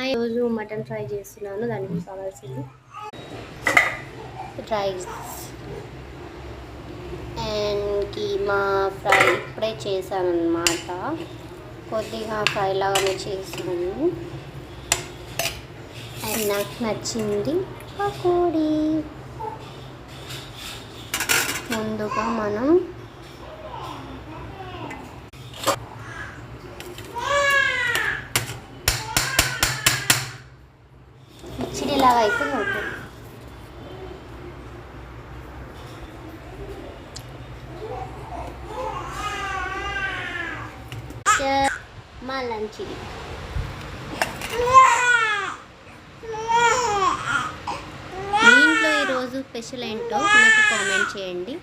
ఈరోజు mutton fry చేస్తున్నాను. దానికి కావాల్సింది రైస్ అండ్ కీమా ఫ్రై ఇప్పుడే చేశాను అన్నమాట. కొద్దిగా ఫ్రై లాగానే చేశాను అండ్ నాకు నచ్చింది పకోడీ. ముందుగా మనం ఇలాగా అయితే ఓకే. మా లంచ్ ఇది. మీ ఇంట్లో ఈరోజు స్పెషల్ ఏంటో నాకు కామెంట్ చేయండి.